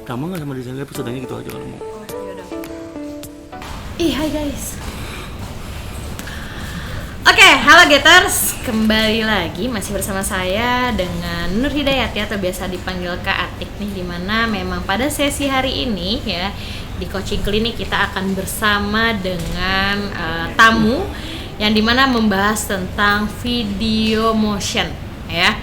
Gampang nggak sama desain episodenya gitu aja kalau mau. Oh, yaudah. Hai guys. Oke, halo Getters, kembali lagi masih bersama saya dengan Nur Hidayati atau biasa dipanggil Kak Atik nih, dimana memang pada sesi hari ini ya di coaching klinik kita akan bersama dengan tamu yang dimana membahas tentang video motion ya.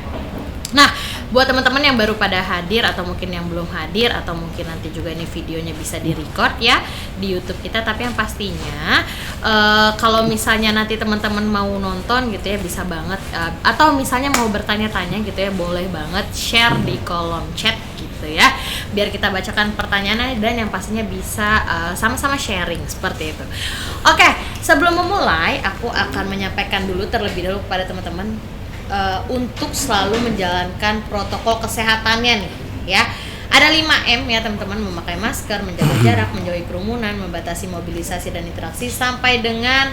Nah, buat teman-teman yang baru pada hadir atau mungkin yang belum hadir atau mungkin nanti juga ini videonya bisa di-record ya di YouTube kita, tapi yang pastinya kalau misalnya nanti teman-teman mau nonton gitu ya bisa banget atau misalnya mau bertanya-tanya gitu ya boleh banget share di kolom chat gitu ya, biar kita bacakan pertanyaannya dan yang pastinya bisa sama-sama sharing seperti itu. Oke, sebelum memulai aku akan menyampaikan dulu terlebih dahulu kepada teman-teman untuk selalu menjalankan protokol kesehatannya nih ya. Ada 5M ya teman-teman, memakai masker, menjaga jarak, menjauhi kerumunan, membatasi mobilisasi dan interaksi, sampai dengan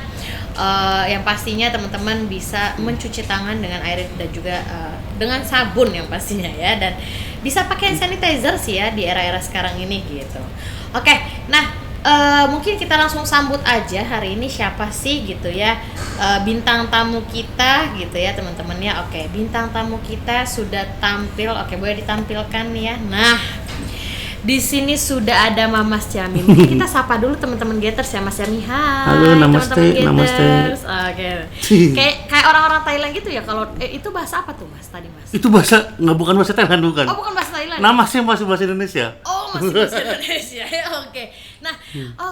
yang pastinya teman-teman bisa mencuci tangan dengan air dan juga dengan sabun yang pastinya ya, dan bisa pakai hand sanitizer sih ya di era-era sekarang ini gitu. Oke, nah mungkin kita langsung sambut aja hari ini siapa sih gitu ya bintang tamu kita gitu ya teman-teman ya. Oke, bintang tamu kita sudah tampil. Oke, boleh ditampilkan nih ya. Nah, di sini sudah ada Mas Jami. Mungkin kita sapa dulu teman-teman Getters ya, Mas Jami. Hai. Halo, namaste, teman-teman namaste. Getters. Oke. Kayak orang-orang Thailand gitu ya kalau itu bahasa apa tuh Mas tadi Mas? Itu bahasa bukan bahasa Thailand bukan. Oh, bukan bahasa Thailand. Nama sih masih bahasa Indonesia. Oh, masih bahasa Indonesia ya. Oke. Nah,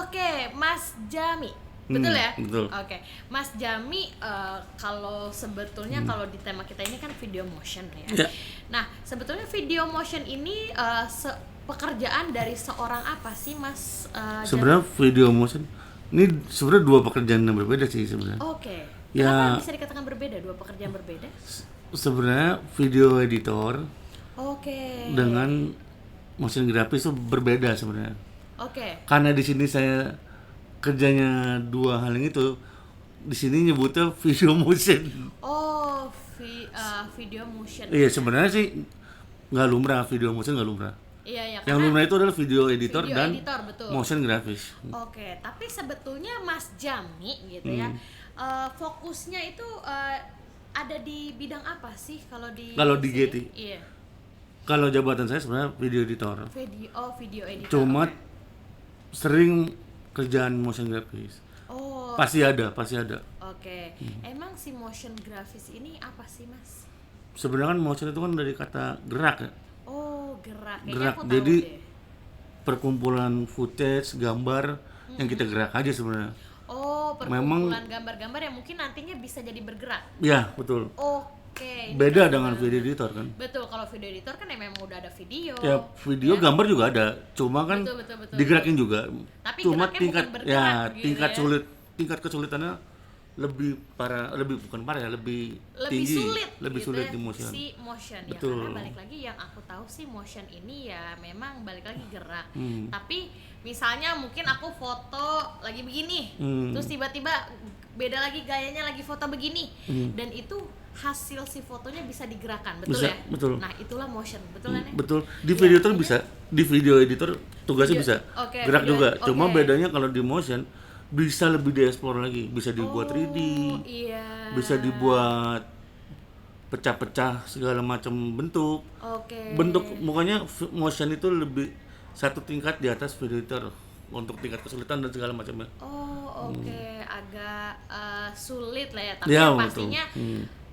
oke, Mas Jami. Betul ya? Betul. Oke. Mas Jami, kalau sebetulnya kalau di tema kita ini kan video motion ya. Ya. Nah, sebetulnya video motion ini pekerjaan dari seorang apa sih Mas Jami? Sebenarnya video motion ini sebenarnya dua pekerjaan yang berbeda sih sebenarnya. Oke. Ya. Kenapa bisa dikatakan berbeda, dua pekerjaan berbeda? Sebenarnya video editor Oke. dengan motion grafis itu berbeda sebenarnya. Oke. Karena di sini saya kerjanya dua hal yang itu, di sini nyebutnya video motion. Oh, video motion. Iya, sebenarnya sih nggak lumrah, video motion nggak lumrah. Iya, ya. Yang lumrah itu adalah video editor Video dan editor, betul. motion grafis. Oke, tapi sebetulnya Mas Jami gitu ya, fokusnya itu ada di bidang apa sih kalau di Kalau di sini? GT. Iya. Kalau jabatan saya sebenarnya video editor. Video editor. Cuma oke. sering kerjaan motion grafis. Oh, Pasti ada. oke. Emang si motion grafis ini apa sih, Mas? Sebenarnya kan motion itu kan dari kata gerak ya. Oh, gerak. Kayaknya Gerak. aku tahu Jadi deh. perkumpulan footage, gambar yang kita gerak aja sebenarnya. Oh, memang- perkumpulan gambar-gambar yang mungkin nantinya bisa jadi bergerak. Ya, betul. Oke. ini Beda keren dengan banget. video editor kan. Betul, kalau video editor kan ya memang udah ada video. Ya, video gambar juga ada. Cuma kan Betul, digerakin juga. Tapi Cuma geraknya tingkat bukan bergerak gitu tingkat ya. tingkat kesulitannya lebih bukan parah ya, lebih tinggi, sulit lebih gitu sulit ya, di motion. si motion ya, Betul. karena balik lagi yang aku tahu sih motion ini ya memang balik lagi gerak. Tapi misalnya mungkin aku foto lagi begini, terus tiba-tiba beda lagi gayanya lagi foto begini, dan itu hasil si fotonya bisa digerakkan, betul Bisa, ya? betul. Nah itulah motion, betul kan ya? Betul. Di Iya, video editor makanya- bisa, di video editor tugasnya Video- bisa. oke, Gerak video- juga. oke. Cuma bedanya kalau di motion bisa lebih dieksplor lagi, bisa dibuat 3D. Oh, iya. Bisa dibuat pecah-pecah segala macam bentuk. Oke. Bentuk mukanya motion itu lebih satu tingkat di atas video editor untuk tingkat kesulitan dan segala macamnya. Oh, oke. Agak sulit lah ya, tapi Ya, yang betul. pastinya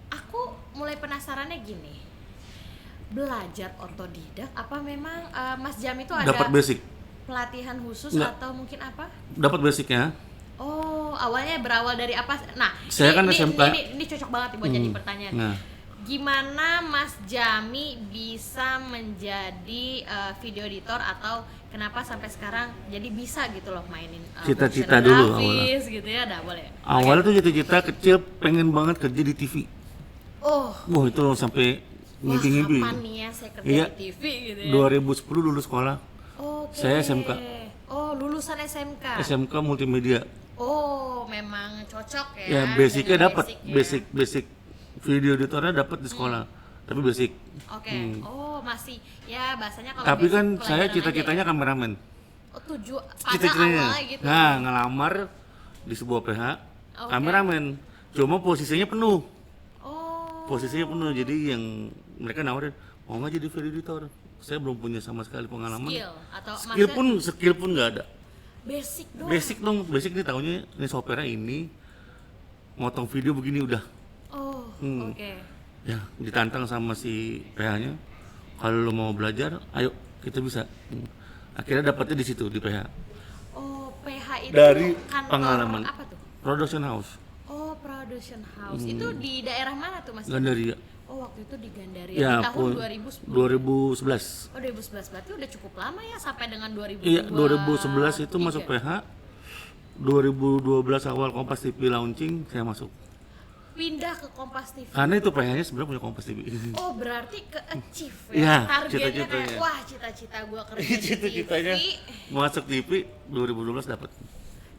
aku mulai penasarannya gini. Belajar otodidak apa memang Mas Jam itu ada Dapat basic, pelatihan khusus Nggak. atau mungkin apa? dapat basicnya. Oh, awalnya berawal dari apa? Nah, Saya kan ini, SMK. ini cocok banget nih buat jadi pertanyaan. Nah, Gimana Mas Jami bisa menjadi video editor atau kenapa sampai sekarang jadi bisa gitu loh mainin Cita-cita motion dulu grafis gitu ya, dah boleh. awalnya tuh cita-cita kecil pengen banget kerja di TV. Oh, Wah, itu sampai wah, ngimpi-ngimpi. kapan nih ya saya kerja Iya. di TV gitu ya? 2010 lulus sekolah. Oke. Saya SMK. Oh, lulusan SMK. SMK multimedia. Oh, memang cocok ya. Ya, basicnya dengan dapat, basic ya. basic video editornya dapat di sekolah, tapi basic. Oke. Oh, masih ya bahasanya kalau Tapi basic kan pelajaran saya aja cita-citanya ya. kameramen. Oh, pada Cita-citanya. awalnya gitu. Nah, ngelamar di sebuah PH Oke. kameramen. Cuma posisinya penuh. Oh. Posisinya penuh. Jadi yang mereka nawarin, mau nggak jadi video editor? Saya belum punya sama sekali pengalaman. Skill atau Skill pun nggak ada. basic doang. Basic dong, basic nih tahunya ini software ini motong video begini udah. Oh, Hmm. oke. Ya, ditantang sama si PH-nya. Kalau lo mau belajar, ayo kita bisa. Akhirnya dapatnya di situ di PH. Oh, PH itu Dari kantor pengalaman. apa tuh? Production house, Oh, production house. Itu di daerah mana tuh, Mas? Gandaria. Oh, waktu itu di Gandaria Ya, di tahun 2010. 2011. Oh, 2011 berarti udah cukup lama ya sampai dengan 2002. Iya, 2011 itu masuk PH. 2012 awal Kompas TV launching, saya masuk. Pindah ke Kompas TV. Karena itu PH-nya sebenarnya punya Kompas TV. Oh, berarti ke achieve Iya, ya. Targetnya cita-citanya. kayak wah, cita-cita gua kerja di Cita-citanya TV. masuk TV 2012 dapat.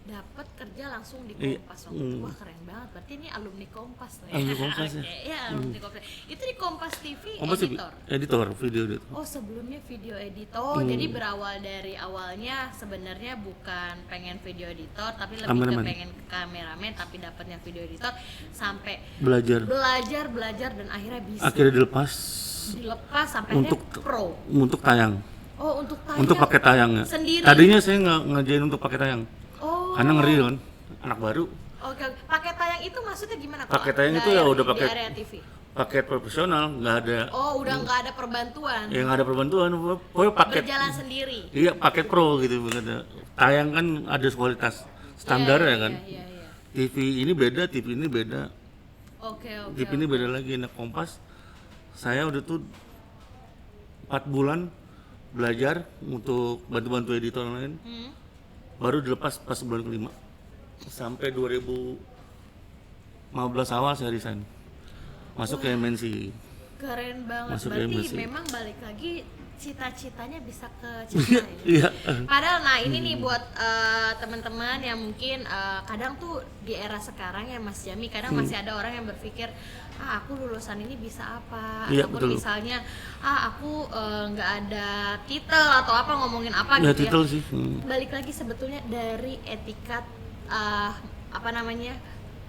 Dapat kerja langsung di Iya. Kompas waktu itu. Wah, keren banget. Berarti ini alumni Kompas nih. Alumni Kompas ya. Oke, iya, alumni Kompas. Itu di Kompas TV Kompas TV, editor. editor, video editor. Oh, sebelumnya video editor. Jadi berawal dari awalnya sebenarnya bukan pengen video editor tapi lebih Kameramen. ke pengen kameramen tapi dapatnya video editor sampai Belajar. belajar dan akhirnya bisa Akhirnya dilepas dilepas sampai untuk akhirnya pro. untuk tayang. Oh, untuk tayang. Untuk pakai tayangnya. Sendiri. Tadinya saya nggak ngajain untuk pakai tayang. Oh. Karena ngeri kan, anak baru. Oke, pakai tayang itu maksudnya gimana? Pakai Kalau tayang itu ya udah di pakai area TV. paket profesional, nggak ada Oh, udah nggak ada perbantuan. yang ada perbantuan. Pokoknya paket. Berjalan sendiri. Iya, paket pro gitu bener. Tayang kan ada kualitas standar Iya, ya kan. Iya, iya. TV ini beda, TV ini beda. Oke. TV ini beda lagi. Nah, Kompas saya udah tuh 4 bulan belajar untuk bantu-bantu editor lain. Baru dilepas pas bulan kelima. Sampai 2015 awal saya resign. Masuk ke MNC. Keren banget. Masuk Berarti MNC. memang balik lagi cita-citanya bisa ke cita ya. Iya. Padahal nah ini nih buat teman-teman yang mungkin kadang tuh di era sekarang ya Mas Jami kadang masih ada orang yang berpikir aku lulusan ini bisa apa Iya, ataupun betul. misalnya aku nggak ada titel atau apa ngomongin apa Ya, gitu titel ya. sih. Balik lagi sebetulnya dari etikat apa namanya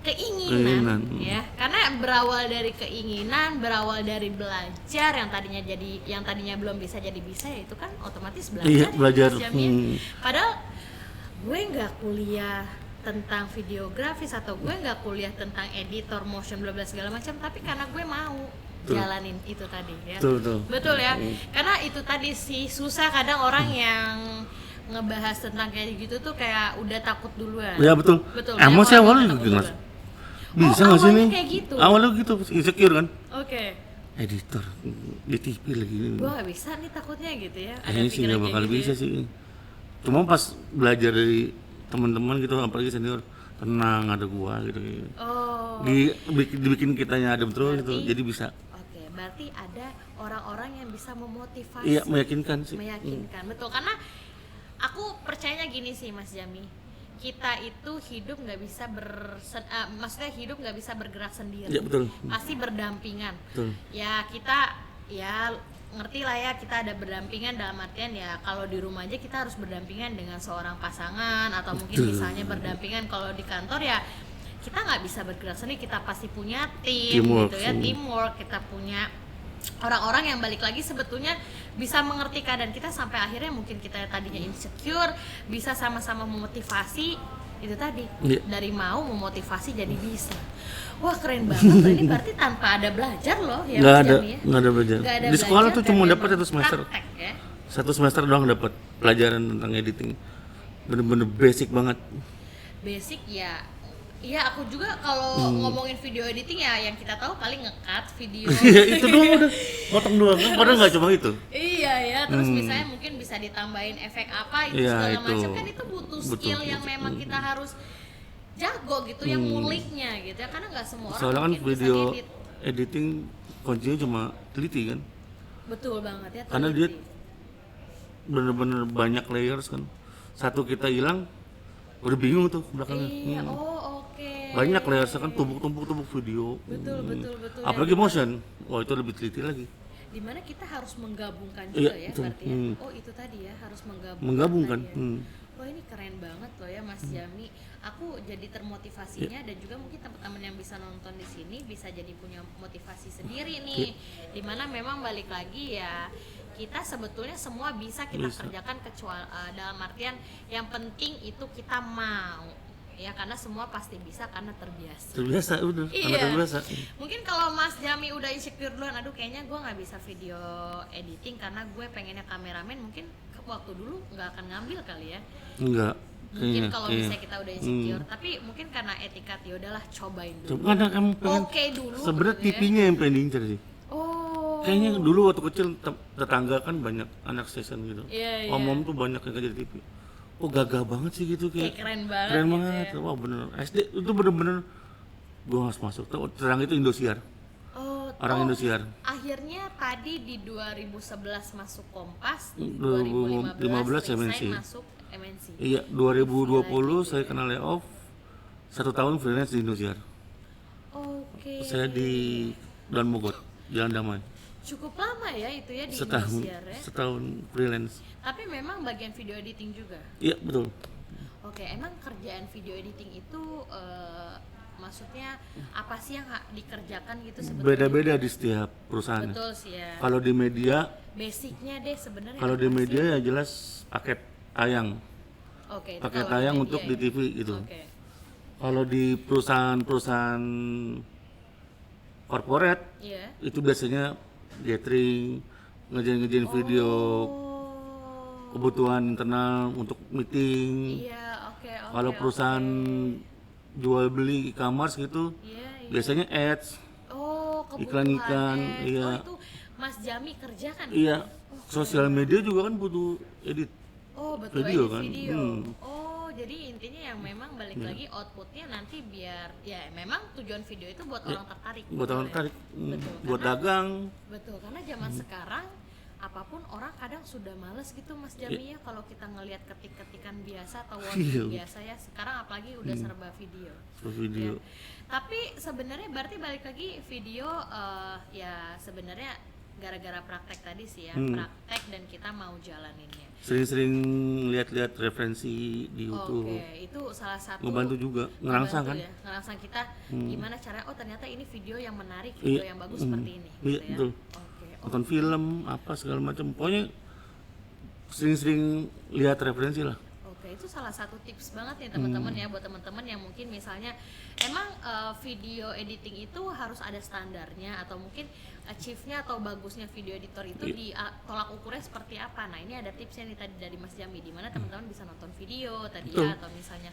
keinginan Keinginan. ya karena berawal dari keinginan berawal dari belajar yang tadinya belum bisa jadi bisa ya itu kan otomatis belajar Iya, ya, belajar. Mas Jamil. Padahal gue nggak kuliah tentang videografis atau gue nggak kuliah tentang editor motion bla bla segala macam tapi karena gue mau Betul. jalanin itu tadi ya Betul. ya karena itu tadi sih susah kadang orang yang ngebahas tentang kayak gitu tuh kayak udah takut duluan. Ya betul. Betul. Emang banyak saya orang awalnya yang gitu takut mas. duluan. Bisa Oh, nggak sih awalnya nih? kayak gitu? Awalnya gitu, insecure kan? Oke. Editor di TV lagi. Gua nggak bisa nih takutnya gitu ya. Ada Kayaknya sih pikiran nggak kayak bakal gitu bisa ya. sih. Cuma pas belajar dari teman-teman gitu, apalagi senior, tenang ada gua gitu. Oh. Dibikin kitanya adem terus gitu, Berarti- jadi bisa. Oke, berarti ada orang-orang yang bisa memotivasi. Iya meyakinkan sih. Meyakinkan, betul. Karena aku percayanya gini sih Mas Jami. Kita itu hidup nggak bisa maksudnya hidup nggak bisa bergerak sendiri. Iya betul. Pasti berdampingan. Betul. Ya kita ya ngerti lah ya kita ada berdampingan dalam artian ya kalau di rumah aja kita harus berdampingan dengan seorang pasangan atau mungkin Betul. misalnya berdampingan kalau di kantor ya kita nggak bisa bergerak sendiri kita pasti punya tim Teamwork, gitu ya teamwork kita punya orang-orang yang balik lagi sebetulnya bisa mengerti keadaan kita sampai akhirnya mungkin kita tadinya insecure bisa sama-sama memotivasi itu tadi Iya. dari mau memotivasi jadi bisa. Wah keren banget loh. Ini berarti tanpa ada belajar loh ya Nggak Mas ada, Jami ya? nggak ada belajar. Nggak ada Di sekolah belajar tuh dan cuma memang dapat 1 semester. praktek ya. 1 semester doang dapat pelajaran tentang editing. Bener-bener basic banget. Basic ya. Iya aku juga kalau ngomongin video editing ya yang kita tahu paling nge-cut video. Iya itu doang udah, potong doang. Padahal nggak cuma itu. Iya ya, terus misalnya mungkin bisa ditambahin efek apa itu Iya, segala itu. macam kan itu butuh Betul, skill yang betul. memang kita harus jago gitu, yang nguliknya gitu ya karena nggak semua orang Soalnya kan mungkin bisa video edit. editing kuncinya cuma teliti kan. Betul banget ya. Karena dia teliti. bener-bener banyak layers kan. Satu kita hilang, udah bingung tuh belakangnya. Iya, oh oke. Banyak layers kan tumpuk video. Betul. Apalagi motion, wah itu lebih teliti lagi. dimana kita harus menggabungkan Iya, juga ya betul. berarti ya. Oh itu tadi ya harus Menggabungkan. tadi ya. Wah ini keren banget loh ya Mas Jami. Aku jadi termotivasinya dan juga mungkin teman-teman yang bisa nonton di sini bisa jadi punya motivasi sendiri nih. Dimana memang balik lagi ya kita sebetulnya semua bisa kita kerjakan kecuali dalam artian yang penting itu kita mau. Ya karena semua pasti bisa karena terbiasa. Terbiasa udah, karena terbiasa. Mungkin kalau Mas Jami udah insecure duluan, aduh kayaknya gue nggak bisa video editing karena gue pengennya kameramen, mungkin waktu dulu nggak akan ngambil kali ya. Enggak. Mungkin kalau misalnya kita udah insecure, tapi mungkin karena etikat ya udahlah cobain dulu. Karena kamu pengen. Oke dulu. Sebenarnya gitu ya. TV-nya yang pengen diincar sih. Oh. Kayaknya dulu waktu kecil tetangga kan banyak anak season gitu. Iya. Om tuh banyak yang kerja di TV. Oh gagah banget sih gitu Kayak keren banget. Keren gitu banget. ya. Wah bener. SD itu bener-bener gue harus masuk. Terang itu Indosiar. Orang Indosiar. Akhirnya tadi di 2011 masuk Kompas, 2015 MNC. saya masuk MNC. Iya, 2020 saya kena layoff. 1 tahun freelance di Indosiar. Oke. Saya di Dan Mogot, Jalan Damai. Cukup lama ya itu ya di Setahun, Indosiar ya. setahun freelance. Tapi memang bagian video editing juga. Iya betul. Oke, emang kerjaan video editing itu maksudnya apa sih yang dikerjakan gitu sebetulnya? Beda-beda di setiap perusahaan. Betul sih ya. Kalau di media, Basicnya deh sebenarnya. kalau di apa media sih? ya jelas paket tayang, Oke, itu paket kalau tayang di untuk media di ya. TV gitu. Oke. Kalau di perusahaan corporate Iya. itu biasanya gathering, ngerjain video, kebutuhan internal untuk meeting. Iya, oke. Kalau perusahaan jual beli e-commerce gitu, Iya. biasanya ads, Oh, iklan-iklan, kebutuhan iya. Oh, itu Mas Jami kerjakan. Iya. Sosial media juga kan butuh edit. Oh, betul Video edit kan? video. Hmm. Oh, jadi intinya yang memang balik lagi outputnya nanti biar ya memang tujuan video itu buat orang tertarik. Buat betul orang ya? tertarik, Betul, buat karena- dagang. Betul, karena zaman sekarang apapun orang kadang sudah males gitu Mas Jami ya kalau kita ngelihat ketik-ketikan biasa atau word Iya. biasa ya. Sekarang apalagi udah serba video. Video. Ya. Tapi sebenarnya berarti balik lagi video ya sebenarnya gara-gara praktek tadi sih ya, praktek dan kita mau jalaninnya. Sering-sering lihat-lihat referensi di YouTube. Oke, itu salah satu Ngebantu juga, ngerangsang kan? ya, ngerangsang kita gimana cara oh ternyata ini video yang menarik, video Iya, yang bagus seperti ini iya, gitu ya. betul. Oke. Nonton film apa segala macam. Pokoknya sering-sering lihat referensi lah. Oke, itu salah satu tips banget nih teman-teman ya buat teman-teman yang mungkin misalnya emang video editing itu harus ada standarnya atau mungkin achieve-nya atau bagusnya video editor itu di tolak ukurnya seperti apa. Nah, ini ada tipsnya nih tadi dari Mas Jami di mana teman-teman bisa nonton video tadi Betul. ya atau misalnya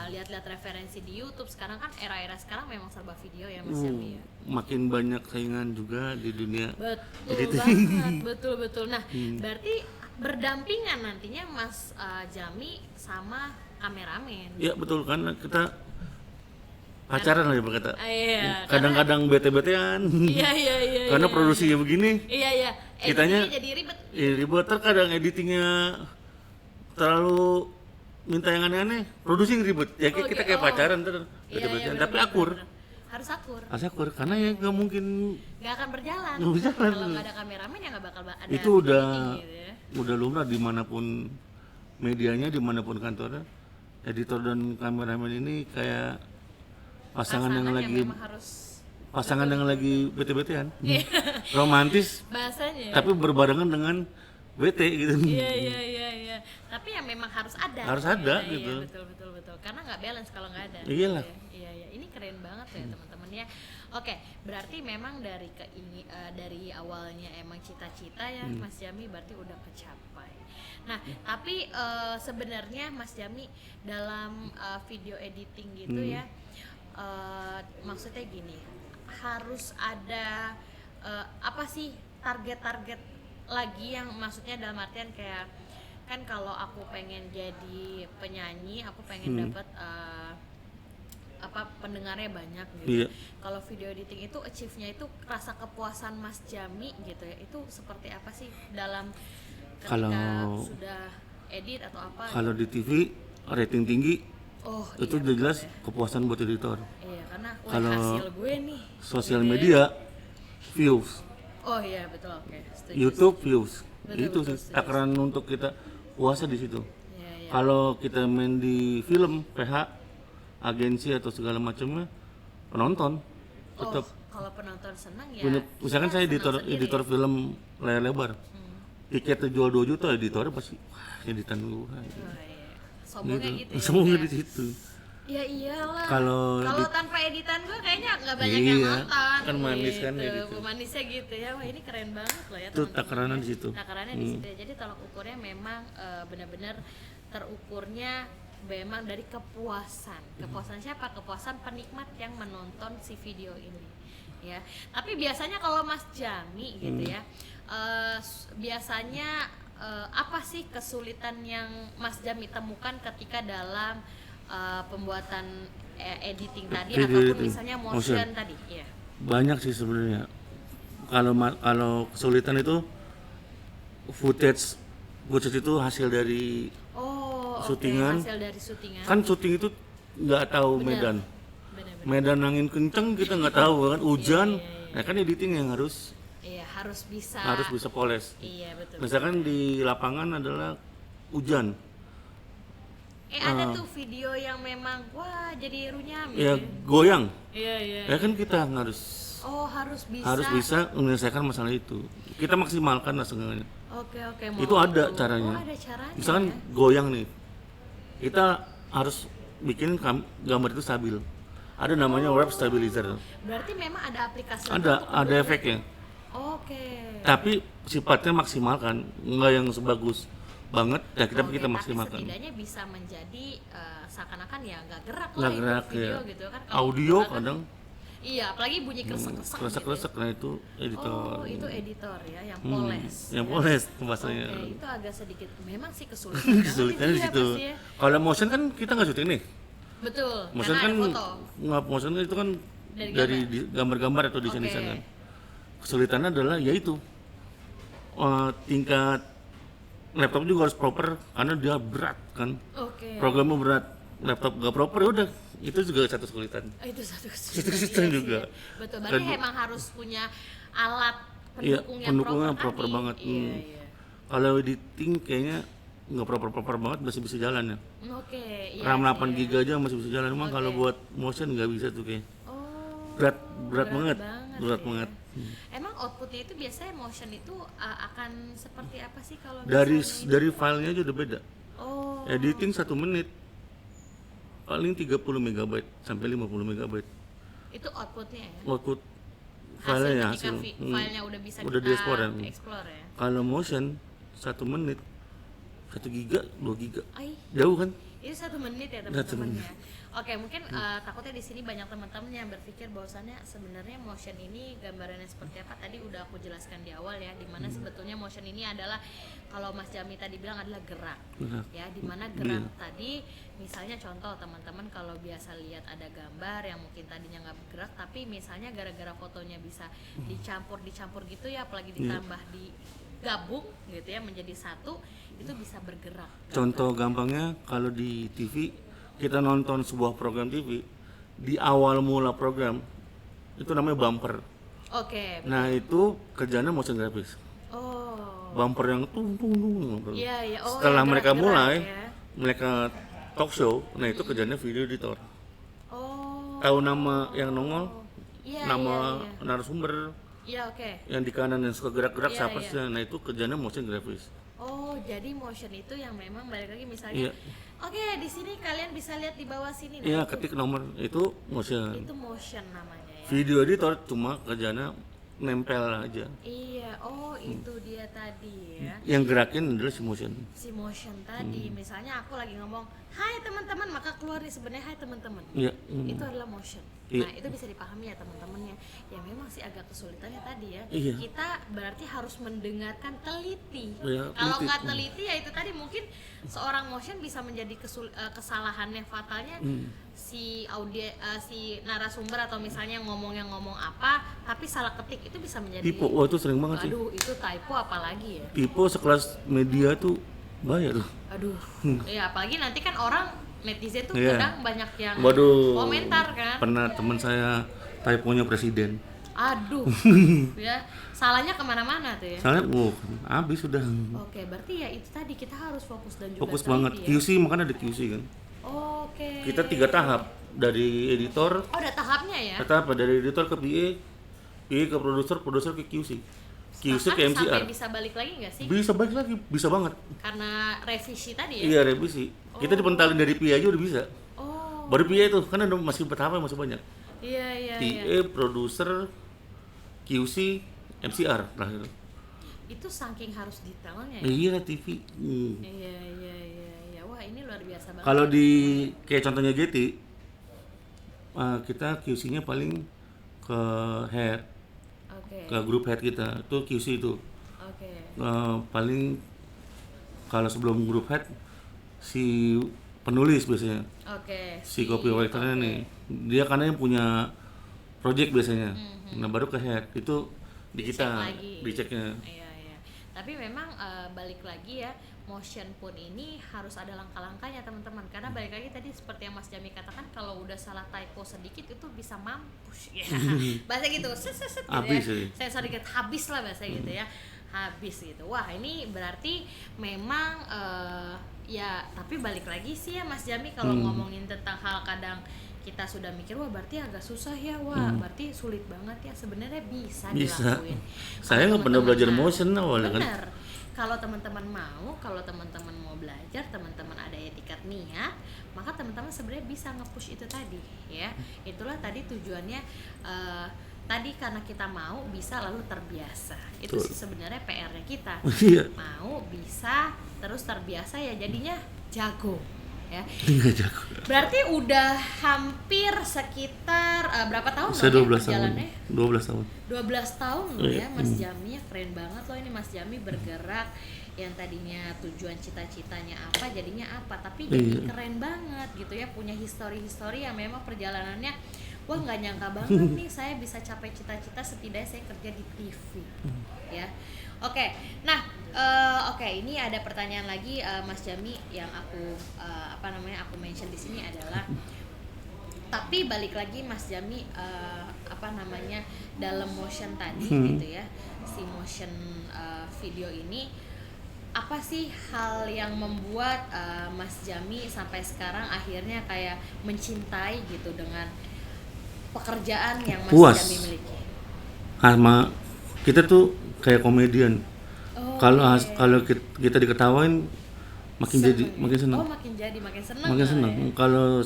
lihat-lihat referensi di YouTube. Sekarang kan era-era sekarang memang serba video ya Mas Jami ya. Makin banyak saingan juga di dunia. Betul banget, betul. Nah, berarti berdampingan nantinya Mas Jami sama kameramen. Iya betul, karena kita pacaran lah ya berkata. Iya. Kadang-kadang bete-betean. Iya. Karena produksinya begini. Iya. Kitanya- Editingnya jadi ribet. Ya ribet, terkadang editingnya terlalu minta yang aneh-aneh, produksi ribet. Ya kita kayak pacaran Iya, bete-betean, bener, tapi bener, akur. bener. Harus akur. Akur karena ya nggak mungkin. Nggak akan berjalan. Nggak berjalan. Kalau nggak ada kameramen ya nggak bakal ada Itu video udah editing gitu ya. udah lumrah dimanapun medianya, dimanapun kantornya, editor dan kameramen ini kayak pasangan yang lagi memang harus pasangan yang lagi bete-betean, romantis bahasanya. tapi berbarengan dengan bete gitu. Iya. Tapi yang memang harus ada. Harus ada, Iya, gitu. Betul. Karena nggak balance kalau nggak ada. Iyalah. Gitu ya. Iya. Ini keren banget ya teman-teman ya. Oke, berarti memang dari dari awalnya emang cita-cita ya Mas Jami berarti udah kecapai. Nah, tapi sebenarnya Mas Jami dalam video editing gitu ya, maksudnya gini, harus ada apa sih target-target lagi yang maksudnya dalam artian kayak kan kalau aku pengen jadi penyanyi, aku pengen dapat pendengarnya banyak gitu. Iya. Kalau video editing itu achieve-nya itu rasa kepuasan Mas Jami gitu ya. Itu seperti apa sih dalam ketika Kalau- sudah edit atau apa? Kalau di TV rating tinggi Oh, itu udah jelas kepuasan buat editor. iya karena wah, kalau hasil gue nih. Sosial media views. Oh iya betul, oke. Setuju. YouTube views. Betul, Itu betul, sih setuju. takaran untuk kita puasa di situ. Iya, iya. Kalau kita main di film, PH, agensi atau segala macamnya, penonton tetap. Kalau penonton senang ya. Misalkan kita saya senang sendiri editor ya. film layar lebar, tiketnya jual 2 juta, editornya pasti wah editan gua. Oh, iya. Sombongnya gitu ya. Semuanya kayak, di situ. ya iyalah. Kalau Tanpa editan gue kayaknya nggak banyak yang Iya, nonton. kan manis kan ya gitu. gitu. Manisnya gitu ya. Wah ini keren banget loh ya. Itu teman-teman takarannya ya. di situ. Takarannya di situ. Ya. Jadi tolak ukurnya memang benar-benar terukurnya memang dari kepuasan. Kepuasan siapa? Kepuasan penikmat yang menonton si video ini. Ya. Tapi biasanya kalau Mas Jami gitu ya, biasanya apa sih kesulitan yang Mas Jami temukan ketika dalam pembuatan editing tadi Video ataupun editing, misalnya motion motion. tadi ya. Banyak sih sebenarnya. Kalau kesulitan itu footage itu hasil dari Oh, syutingan. hasil dari syutingan. Kan syuting itu nggak tahu Benar. medan. Benar-benar. Medan angin kenceng kita nggak tahu kan, hujan. Iya. Nah kan editing yang harus Iya, harus bisa. poles. Iya, betul. Misalkan di lapangan adalah hujan, Ada tuh video yang memang wah jadi runyam ya gitu. goyang. Iya, iya. Ya kan kita harus Oh, harus bisa. menyelesaikan masalah itu. Kita maksimalkan lah seenggaknya. Oke. Itu ada caranya. Oh, ada caranya. Misalkan ya? goyang nih, kita harus bikin gambar itu stabil. Ada namanya web stabilizer. Berarti memang ada aplikasi Ada efeknya. Oke. Tapi sifatnya maksimalkan, nggak yang sebagus banget. Ya kita Oke, maksimalkan. tapi setidaknya bisa menjadi seakan-akan ya nggak gerak Nggak lah gerak, itu video ya. gitu kan. Kalau Audio kan- kadang Iya, apalagi bunyi kresek-kresek. kresek-kresek, gitu. nah itu editor. Oh, itu editor ya, yang poles. Yang ya. poles bahasanya. Oke, itu agak sedikit. Memang sih kesulitan. Kesulitannya di banget situ. itu ya, pasti ya. Kalau motion kan kita nggak syuting nih. Betul. Motion karena kan ada foto. motion itu kan Dari dari gambar-gambar atau desain-desain Oke. kan. Kesulitannya adalah yaitu tingkat laptop juga harus proper karena dia berat kan. Oke. Programnya berat, laptop nggak proper ya udah itu juga satu kesulitan. Itu satu Kesulitan iya juga. sih. Betul. Berarti Kedua- emang harus punya alat Iya, pendukung yang pendukungnya proper, proper tadi. banget. Iya. Kalau editing kayaknya nggak proper banget masih bisa jalan ya. Oke. Iya, RAM sih, 8 ya. GB aja masih bisa jalan. Emang kalau Oke. buat motion nggak bisa tuh kayak Oh. berat banget. Berat ya. banget. Emang outputnya itu biasanya motion itu akan seperti apa sih kalau Dari misalnya dari filenya aja udah beda. Oh. Editing 1 menit paling 30 MB sampai 50 MB Itu outputnya ya. output Hasil filenya ya ketika hasil. filenya udah bisa Udah kita di-explore ya. explore ya. Kalau motion 1 menit 1 giga 2 giga Ay, jauh kan. itu 1 menit ya 1 teman-teman menit. ya. Oke, mungkin takutnya di sini banyak teman-teman yang berpikir bahwasannya sebenarnya motion ini gambarannya seperti apa. Tadi udah aku jelaskan di awal ya, dimana sebetulnya motion ini adalah kalau Mas Jami tadi bilang adalah gerak. Gerak. Ya, dimana gerak tadi misalnya contoh teman-teman kalau biasa lihat ada gambar yang mungkin tadinya nggak bergerak tapi misalnya gara-gara fotonya bisa dicampur gitu ya, apalagi ditambah digabung gitu ya menjadi satu, itu bisa bergerak. Contoh gampangnya kalau di TV kita nonton sebuah program TV, di awal mula program itu namanya bumper. Oke. Nah itu kerjanya motion graphics. Oh. Bumper yang tung tung tung. Iya. Oh, Setelah yang mereka gerak-gerak mulai, ya. mereka talk show. Nah itu kerjanya video editor. Oh. Tahu nama yang nongol, Iya, nama iya. narasumber Iya, oke. yang di kanan yang suka gerak-gerak Iya, siapa iya. sih? Nah itu kerjanya motion graphics. Oh, jadi motion itu yang memang balik lagi misalnya. Iya. Oke, di sini kalian bisa lihat di bawah sini. Nah, Iya itu, ketik nomor itu motion. itu motion namanya ya. Video editor cuma kerjanya nempel aja. Iya, oh itu dia tadi ya. Yang gerakin adalah si motion. Si motion tadi, misalnya aku lagi ngomong, "Hai teman-teman," maka keluar nih sebenarnya "Hai teman-teman." Iya. Itu adalah motion. Iya. Nah, itu bisa dipahami ya teman-temannya. Ya memang sih agak kesulitannya tadi ya. Iya. Kita berarti harus mendengarkan teliti. Iya, Kalau teliti. nggak teliti ya itu tadi mungkin seorang motion bisa menjadi kesalahannya fatalnya si si narasumber atau misalnya ngomong apa tapi salah ketik itu bisa menjadi Tipe, wah itu sering banget sih. aduh itu typo apalagi ya. Tipe sekelas media tuh bahaya tuh. Aduh. Ya apalagi nanti kan orang netizen tuh Iya. kadang banyak yang Waduh. komentar kan. Pernah teman saya typonya presiden. Aduh, ya salahnya kemana-mana tuh ya. Soalnya, habis sudah. Oke, berarti ya itu tadi kita harus fokus dan juga Fokus teliti banget. ya. QC, makanya ada QC kan. Oke. Kita 3 tahap, dari editor, Oh, ada tahapnya ya? dari editor ke PA, PA ke produser, produser ke QC. QC ke Bahkan MCR. sampai bisa balik lagi nggak sih? Bisa balik lagi, bisa banget. Karena revisi tadi ya? Iya, revisi. Kita dipentalin dari PA aja udah bisa. Oh, Baru PA itu kan ada masih bertahap, masih banyak. iya. PA, produser, QC, MCR terakhir. Itu saking harus detailnya ya? Iya, TV. Iya. Wah, ini luar biasa banget. Kalau di kayak contohnya GT, kita QC-nya paling ke head, Oke. ke grup head kita. Itu QC itu. Oke. Paling kalau sebelum grup head si penulis biasanya. Oke. Si copywriter-nya nih. Dia karena yang punya project biasanya. Nah, baru ke head. Itu di kita lagi. diceknya. Iya. Tapi memang balik lagi ya, motion pun ini harus ada langkah-langkahnya teman-teman. Karena balik lagi tadi seperti yang Mas Jami katakan, kalau udah salah typo sedikit itu bisa mampus ya. Bahasa gitu, set gitu Habis ya. ya. Saya sedikit habis lah bahasa gitu ya. Habis gitu. Wah, ini berarti memang ya, tapi balik lagi sih ya Mas Jami kalau ngomongin tentang hal kadang kita sudah mikir wah berarti agak susah ya, berarti sulit banget ya, sebenarnya bisa dilakuin. Saya nggak pernah belajar motion awalnya kan. Bener. Kalau teman-teman mau belajar, teman-teman ada etikat niat, maka teman-teman sebenarnya bisa nge-push itu tadi ya. Itulah tadi tujuannya, tadi karena kita mau bisa lalu terbiasa. Itu sih sebenarnya PR-nya kita. Iya. Mau bisa terus terbiasa ya jadinya jago ya. Nggak jago. Berarti udah hampir sekitar berapa tahun Saya dong 12 tahun. perjalanannya? 12 tahun. 12 tahun loh ya Iya. Mas Jami ya, keren banget loh ini Mas Jami bergerak yang tadinya tujuan cita-citanya apa jadinya apa, tapi jadi keren banget gitu ya, punya histori-histori yang memang perjalanannya wah nggak nyangka banget nih saya bisa capai cita-cita, setidaknya saya kerja di TV ya. Oke, nah ini ada pertanyaan lagi Mas Jami yang aku aku mention di sini adalah, tapi balik lagi Mas Jami dalam motion tadi gitu ya, si motion video ini apa sih hal yang membuat Mas Jami sampai sekarang akhirnya kayak mencintai gitu dengan pekerjaan yang Mas Puas. Jami miliki? Sama kita tuh kayak komedian. Oh, Kalau kita diketawain makin senang. Oh, makin senang. Makin senang. Kalau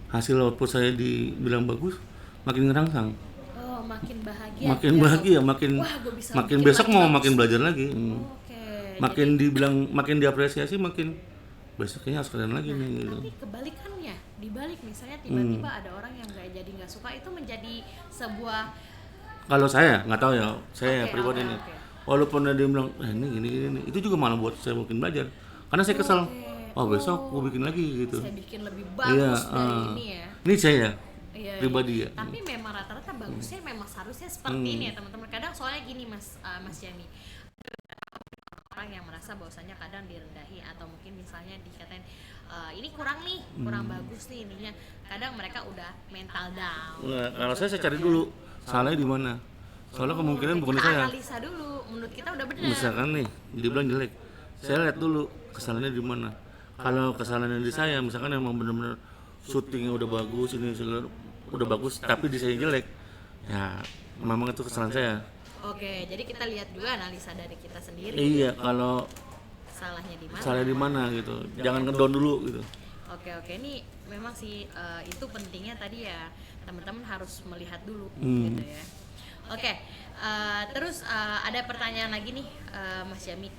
hasil output saya dibilang bagus, makin ngerangsang. Oh, makin bahagia. Makin bahagia, wah, gua bisa makin bikin besok lagi mau bagus. makin belajar lagi. Oke. Makin dibilang, makin diapresiasi, makin besoknya harus keren lagi nih gitu. Tapi kebalikannya, dibalik misalnya tiba-tiba ada orang yang nggak suka, itu menjadi sebuah Kalau saya nggak tahu ya, saya pribadi nih. oke. Walaupun ada yang bilang, ini gini, itu juga malah buat saya makin belajar. Karena saya kesel, besok gue bikin lagi gitu. saya bikin lebih bagus dari ini ya. Ini saya Iya, pribadi iya. ya. Tapi memang rata-rata bagusnya memang seharusnya seperti ini ya teman-teman. Kadang soalnya gini Mas Jami, orang yang merasa bahwasannya kadang direndahi atau mungkin misalnya dikatain ini kurang nih, kurang bagus nih ininya. Kadang mereka udah mental down. Nah, kalau saya cari dulu salahnya di mana. Soalnya kemungkinan bukan di Kita saya. analisa dulu, menurut kita udah benar. Misalkan nih, dia bilang jelek, saya lihat dulu kesalahannya di mana. Kalau kesalahannya di saya, misalkan emang benar-benar syutingnya udah bagus, ini udah bagus, tapi di saya jelek, ya memang itu kesalahan saya. Oke, jadi kita lihat juga analisa dari kita sendiri. Iya, kalau Salahnya di mana? salahnya di mana gitu, jangan ngedown dulu gitu. Oke, ini memang sih itu pentingnya tadi ya, teman-teman harus melihat dulu Hmm. gitu ya. Oke, terus ada pertanyaan lagi nih Mas Jami.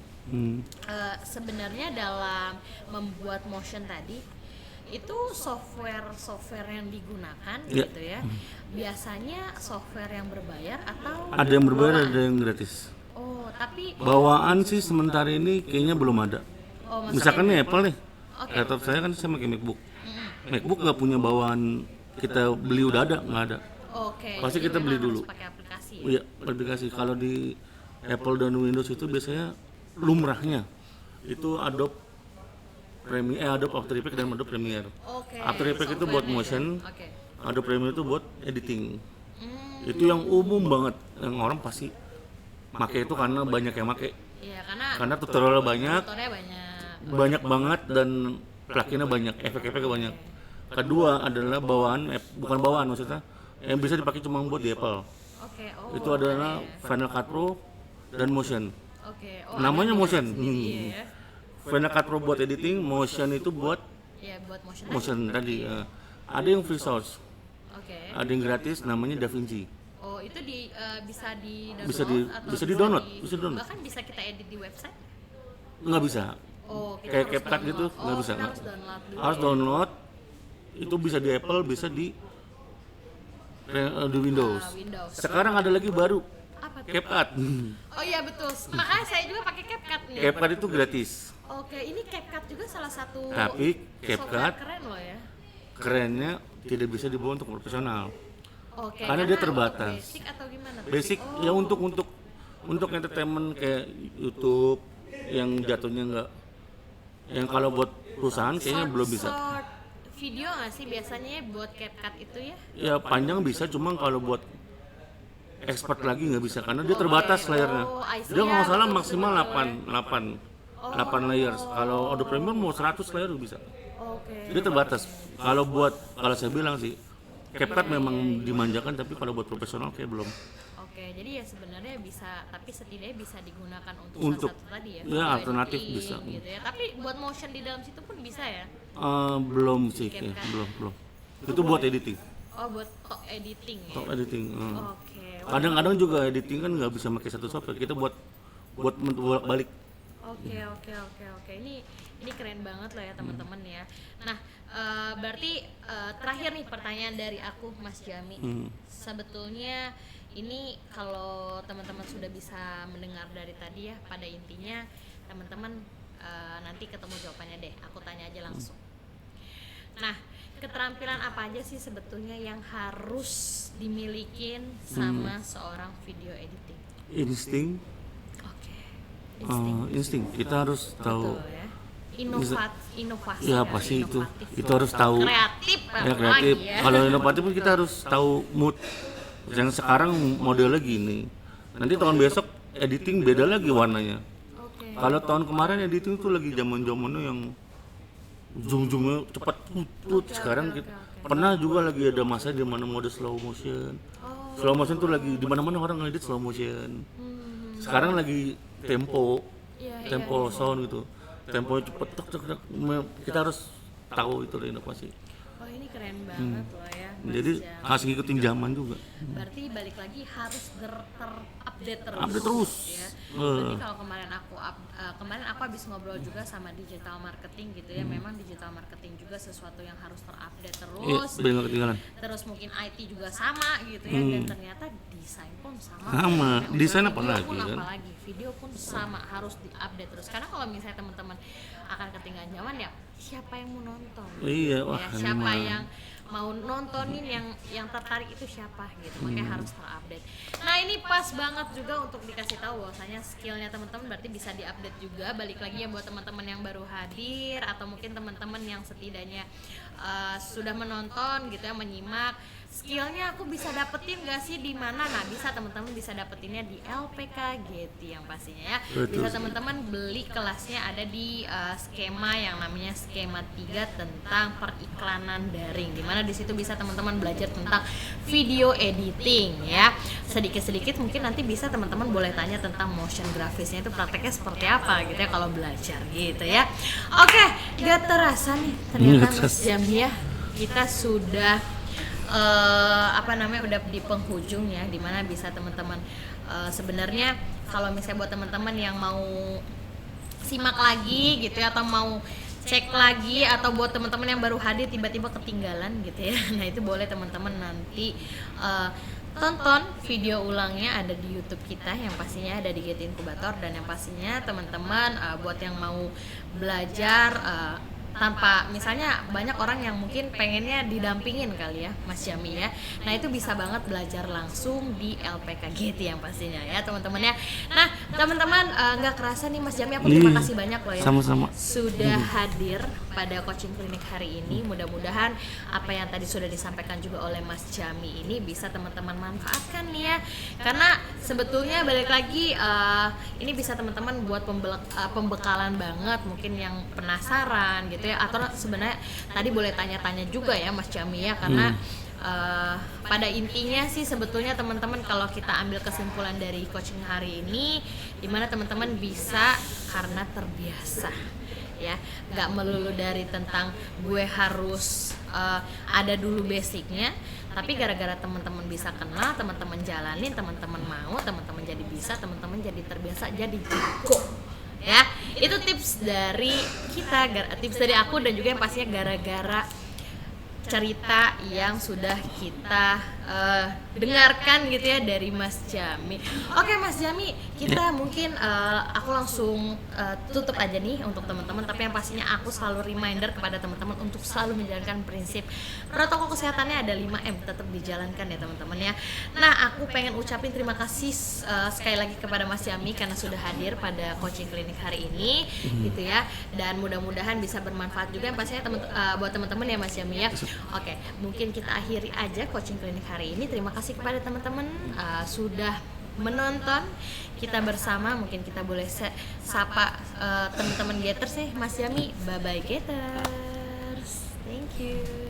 Sebenarnya dalam membuat motion tadi itu software yang digunakan Ya. gitu ya, biasanya software yang berbayar atau Ada yang berbayar, bawaan? ada yang gratis. Oh, tapi Bawaan sih sementara ini kayaknya belum ada. maksudnya- Misalkan nih Apple nih, Oke. laptop saya kan saya pakai MacBook. MacBook nggak punya bawaan kita beli udah ada, nggak ada. Oke, Pasti jadi kita beli memang dulu. harus pakai aplikasi ya? Iya, aplikasi. Kalau di Apple dan Windows itu biasanya lumrahnya itu Adobe After Effects dan Adobe Premiere. Oke, After Effects itu buat software-nya motion, ya. Oke. Adobe Premiere itu buat editing. Itu yang umum banget, yang orang pasti make itu karena banyak yang make. Iya, Karena tutorialnya banyak, tutornya banyak. banyak banget dan pluginnya banyak, efek-efeknya banyak. Kedua adalah bukan bawaan maksudnya, yang bisa dipakai cuma buat di Apple. Oke, Itu adalah Final Cut Pro dan Motion. Oke. Namanya ada Motion. sendiri ya. Final Cut Pro buat editing, Motion itu buat Iya, buat motion. motion tadi. Ada yang free source, Oke. ada yang gratis namanya DaVinci. Oh, itu bisa di download Bisa di- atau bisa di-download, bisa di-download. Bahkan bisa kita edit di website. Nggak bisa. Oh, kita Kayak harus CapCut gitu download. nggak bisa. Kita harus download dulu. Harus download. Itu bisa di Apple, bisa di Windows. Windows. Sekarang ada lagi baru, Apa tuh? CapCut. Oh iya betul. Makanya saya juga pakai CapCut nih. CapCut itu gratis. Oke, ini CapCut juga salah satu Tapi software CapCut keren loh ya. kerennya tidak bisa dibawa untuk profesional. Oke. Karena dia untuk terbatas. Basic atau gimana? tuh? Basic Oh, ya untuk entertainment kayak YouTube yang jatuhnya nggak, yang kalau buat perusahaan kayaknya belum bisa. Short video nggak sih biasanya buat CapCut itu ya? Ya panjang bisa, cuma kalau buat expert lagi nggak bisa karena dia terbatas layarnya. Oh, I see. Dia nggak Ya, salah betul, maksimal betul, 8 layers. Kalau Adobe Premiere mau 100 layer bisa. Oke. Dia terbatas. Kalau saya bilang sih CapCut memang dimanjakan, tapi kalau buat profesional kayak belum. Oke, jadi ya sebenarnya bisa, tapi setidaknya bisa digunakan untuk Untuk- salah satu tadi ya. ya, video alternatif editing bisa. gitu ya. Tapi buat motion di dalam situ pun bisa ya. Belum sih, ya, belum. Itu buat editing, Oh, buat editing ya. top editing. Oke. Kadang-kadang juga editing kan nggak bisa pakai satu software. Kita buat bolak-balik. Oke. Ini keren banget loh ya teman-teman ya. Nah, berarti terakhir nih pertanyaan dari aku Mas Jami. Sebetulnya ini kalau teman-teman sudah bisa mendengar dari tadi ya, pada intinya teman-teman nanti ketemu jawabannya deh. Aku tanya aja langsung. Nah, keterampilan apa aja sih sebetulnya yang harus dimilikin sama seorang video editing? Insting, Oke. insting. Kita harus tahu. Betul ya. Inovasi. Ya kan? pasti itu. Inovatif. Itu harus tahu. Kreatif. Ya kreatif. lagi ya. Kalau inovatif pun kita harus tahu mood. Yang sekarang modelnya gini. Nanti tahun besok editing beda lagi warnanya. Oke. Kalau tahun kemarin editing tuh lagi zaman-zamannya yang zoom-zoomnya cepat put. Sekarang kita pernah juga lagi ada masa di mana mode slow motion. Slow motion tuh lagi di mana-mana orang ngedit slow motion. Sekarang lagi tempo, tempo sound gitu. Temponya cepet tek. Kita harus tahu itu inovasi. Oh, ini keren banget loh ya. Mas Jadi Jami. harus ngikutin zaman juga. Berarti balik lagi harus terupdate terus. Update terus. Ya. Berarti kalau kemarin aku habis ngobrol juga sama digital marketing gitu ya. Memang digital marketing juga sesuatu yang harus terupdate Iya, terus. biar nggak ketinggalan. Terus mungkin IT juga sama gitu ya, dan ternyata desain pun sama. Sama. Desain apa Video lagi, pun kan? apalagi, video pun sama, harus diupdate terus. Karena kalau misalnya teman-teman akan ketinggalan zaman ya, siapa yang mau nonton? Iya, wah, Ya, ini siapa mah. yang mau nontonin, yang tertarik itu siapa gitu. Makanya harus terupdate. Nah, ini pas banget juga untuk dikasih tahu bahwasanya skillnya teman-teman berarti bisa diupdate juga. Balik lagi ya buat teman-teman yang baru hadir atau mungkin teman-teman yang setidaknya sudah menonton gitu ya, menyimak. Skillnya aku bisa dapetin gak sih di mana? Nah, bisa teman-teman bisa dapetinnya di LPK Getty yang pastinya ya. Betul. Bisa teman-teman beli kelasnya ada di skema yang namanya skema 3 tentang periklanan daring, dimana di situ bisa teman-teman belajar tentang video editing ya. Sedikit-sedikit mungkin nanti bisa teman-teman boleh tanya tentang motion grafisnya itu prakteknya seperti apa gitu ya kalau belajar gitu ya. Oke, gak terasa nih ternyata Mas Jami ya, kita sudah udah di penghujung ya, dimana bisa teman-teman sebenarnya kalau misalnya buat teman-teman yang mau simak lagi gitu ya, atau mau cek lagi, atau buat teman-teman yang baru hadir tiba-tiba ketinggalan gitu ya, nah itu boleh teman-teman nanti tonton video ulangnya ada di YouTube kita yang pastinya ada di Getty Inkubator, dan yang pastinya teman-teman buat yang mau belajar tanpa misalnya banyak orang yang mungkin pengennya didampingin kali ya Mas Jami ya. Nah itu bisa banget belajar langsung di LPK GT yang pastinya ya teman-teman ya. Nah teman-teman nggak kerasa nih Mas Jami, aku terima kasih banyak loh ya Sama-sama. sudah hadir pada coaching klinik hari ini. Mudah-mudahan apa yang tadi sudah disampaikan juga oleh Mas Jami ini bisa teman-teman manfaatkan nih ya. Karena sebetulnya balik lagi ini bisa teman-teman buat pembekalan banget, mungkin yang penasaran gitu ya, atau sebenarnya tadi boleh tanya-tanya juga ya Mas Jami ya, karena pada intinya sih sebetulnya teman-teman kalau kita ambil kesimpulan dari coaching hari ini, dimana teman-teman bisa karena terbiasa ya, nggak melulu dari tentang gue harus ada dulu basicnya, tapi gara-gara teman-teman bisa kenal, teman-teman jalanin, teman-teman mau, teman-teman jadi bisa, teman-teman jadi terbiasa, jadi jago ya. Itu tips dari kita, tips dari aku, dan juga yang pastinya gara-gara cerita yang sudah kita dengarkan gitu ya dari Mas Jami. Oke Mas Jami, kita mungkin aku langsung tutup aja nih untuk teman-teman, tapi yang pastinya aku selalu reminder kepada teman-teman untuk selalu menjalankan prinsip protokol kesehatannya ada 5M, tetap dijalankan ya teman-teman ya. Nah aku pengen ucapin terima kasih sekali lagi kepada Mas Jami karena sudah hadir pada coaching klinik hari ini gitu ya, dan mudah-mudahan bisa bermanfaat juga yang pastinya buat teman-teman ya Mas Jami ya. Oke, mungkin kita akhiri aja coaching klinik hari ini. Terima kasih kepada teman-teman sudah menonton kita bersama. Mungkin kita boleh sapa teman-teman Getters nih Mas Jami. Bye bye Getters. Thank you.